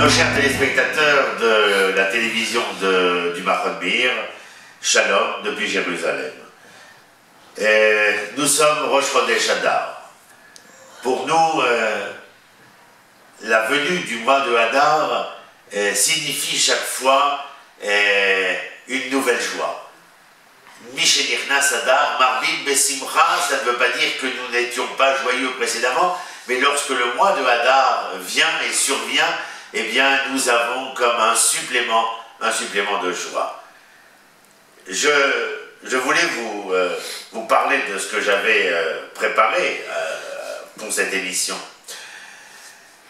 Nos chers téléspectateurs de la télévision du Machon Meir, Shalom depuis Jérusalem. Nous sommes Rosh Chodesh Adar. Pour nous, la venue du mois de Adar signifie chaque fois une nouvelle joie. Mishenirnas Adar, Marvin Besimcha, ça ne veut pas dire que nous n'étions pas joyeux précédemment, mais lorsque le mois de Adar vient et survient, eh bien nous avons comme un supplément de joie. Je voulais vous parler de ce que j'avais préparé pour cette émission.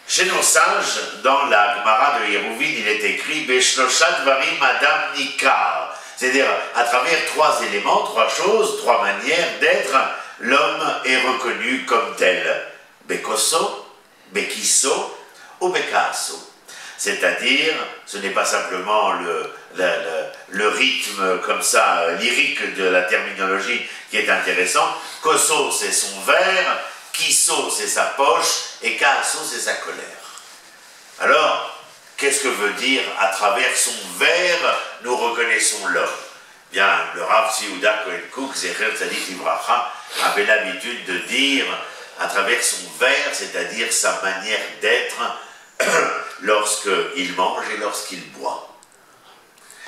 Chez nos sages, dans la Gemara de Hérouvin, il est écrit Beshlosha Dvarim Adam Nikar, c'est-à-dire à travers trois éléments, trois choses, trois manières d'être, l'homme est reconnu comme tel. Bekoso, Bekiso ou Bekaso. C'est-à-dire, ce n'est pas simplement le rythme comme ça, lyrique de la terminologie qui est intéressant. Koso, c'est son verre, Kiso, c'est sa poche, et Kaaso, c'est sa colère. Alors, qu'est-ce que veut dire à travers son verre, nous reconnaissons l'homme? Bien, le Rav Yehuda Cohen Kook, Zecher Tzadik Livracha, avait l'habitude de dire, à travers son verre, c'est-à-dire sa manière d'être, lorsqu'il mange et lorsqu'il boit.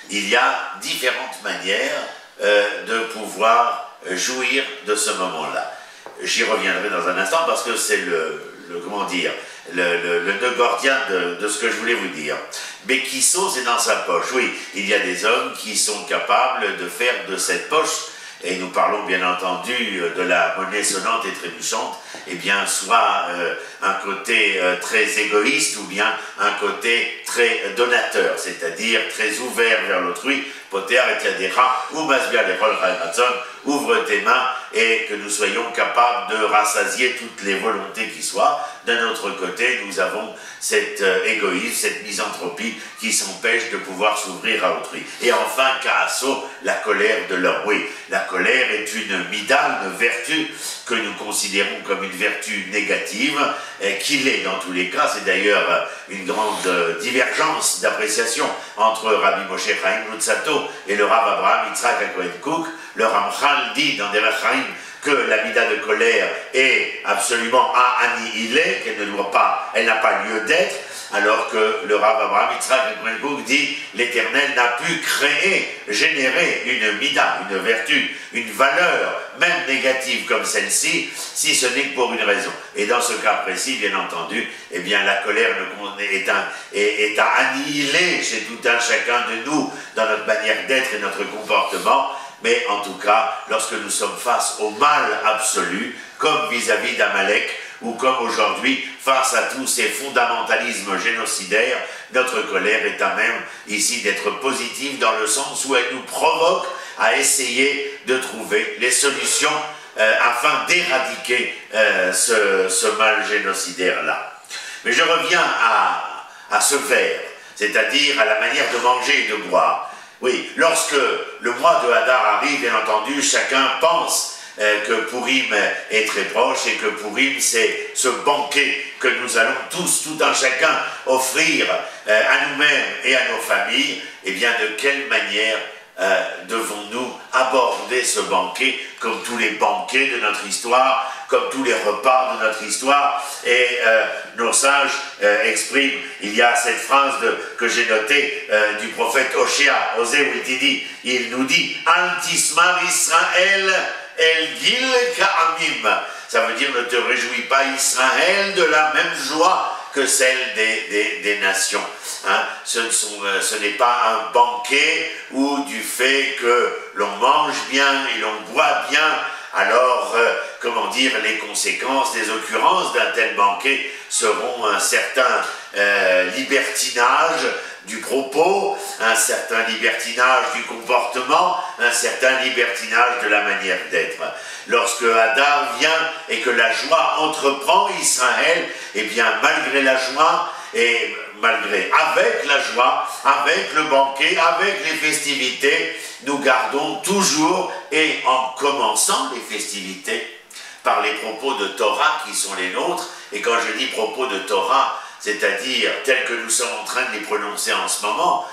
Il y a différentes manières de pouvoir jouir de ce moment-là. J'y reviendrai dans un instant parce que c'est le nœud gordien de ce que je voulais vous dire. Bekiso, c'est dans sa poche. Oui, il y a des hommes qui sont capables de faire de cette poche, et nous parlons bien entendu de la monnaie sonnante et trébuchante, eh bien soit un côté très égoïste ou bien un côté très donateur, c'est-à-dire très ouvert vers l'autrui. Poter et Yadera, ou Masbia les Rol Ratzon, ouvre tes mains et que nous soyons capables de rassasier toutes les volontés qui soient. D'un autre côté, nous avons cet égoïsme, cette misanthropie qui s'empêche de pouvoir s'ouvrir à autrui. Et enfin, Kaaso, la colère de l'homme. Oui, la colère est une mida, une vertu que nous considérons comme une vertu négative, qu'il est dans tous les cas. C'est d'ailleurs une grande divergence d'appréciation entre Rabbi Moshe Chaim Luzzatto et le Rav Abraham Yitzhak Cohen Kook. Le Ramchal dit dans Derech Chaim que la mida de colère est absolument annihilée, qu'elle ne doit pas, elle n'a pas lieu d'être, alors que le Rav Abraham Yitzhak Cohen Kook dit l'Éternel n'a pu créer, générer une mida, une vertu, une valeur, même négative comme celle-ci, si ce n'est que pour une raison. Et dans ce cas précis, bien entendu, eh bien la colère est à annihiler chez tout un chacun de nous dans notre manière d'être et notre comportement. Mais en tout cas, lorsque nous sommes face au mal absolu, comme vis-à-vis d'Amalek, ou comme aujourd'hui, face à tous ces fondamentalismes génocidaires, notre colère est à même ici d'être positive dans le sens où elle nous provoque à essayer de trouver les solutions afin d'éradiquer ce mal génocidaire-là. Mais je reviens à ce verre, c'est-à-dire à la manière de manger et de boire. Oui, lorsque le mois de Hadar arrive, bien entendu, chacun pense que Purim est très proche et que Purim, c'est ce banquet que nous allons tous, tout un chacun, offrir à nous-mêmes et à nos familles. Eh bien, de quelle manière devons-nous aborder ce banquet, comme tous les banquets de notre histoire, comme tous les repas de notre histoire? Et nos sages expriment, il y a cette phrase que j'ai notée du prophète Hoshea, Osée, où il nous dit « Antismar Israël el gil ka'amim » ça veut dire « Ne te réjouis pas Israël de la même joie que celle des nations. » Hein, ce n'est pas un banquet où du fait que l'on mange bien et l'on boit bien, alors, comment dire, les conséquences des occurrences d'un tel banquet seront un certain libertinage du propos, un certain libertinage du comportement, un certain libertinage de la manière d'être. Lorsque Hadar vient et que la joie entreprend Israël, eh bien, malgré la joie, et avec la joie, avec le banquet, avec les festivités, nous gardons toujours, et en commençant les festivités, par les propos de Torah qui sont les nôtres, et quand je dis propos de Torah, c'est-à-dire tels que nous sommes en train de les prononcer en ce moment,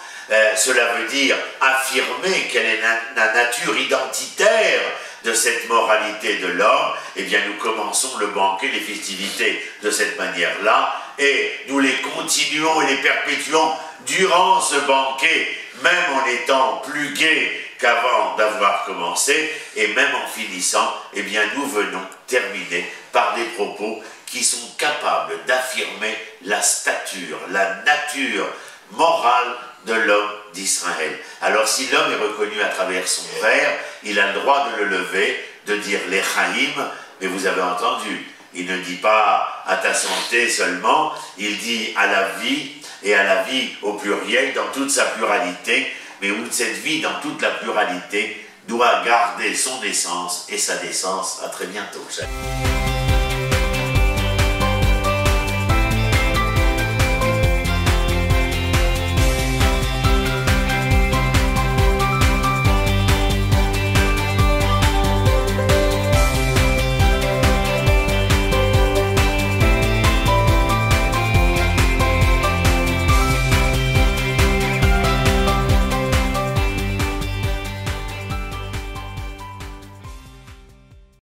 cela veut dire affirmer quelle est la nature identitaire de cette moralité de l'homme. Eh bien, nous commençons le banquet, les festivités de cette manière-là, et nous les continuons et les perpétuons durant ce banquet, même en étant plus gais qu'avant d'avoir commencé, et même en finissant, eh bien, nous venons terminer par des propos qui sont capables d'affirmer la stature, la nature morale de l'homme d'Israël. Alors si l'homme est reconnu à travers son verre, il a le droit de le lever, de dire l'Echaïm, mais vous avez entendu, il ne dit pas à ta santé seulement, il dit à la vie, et à la vie au pluriel, dans toute sa pluralité, mais où cette vie dans toute la pluralité doit garder son essence et sa décence. À très bientôt.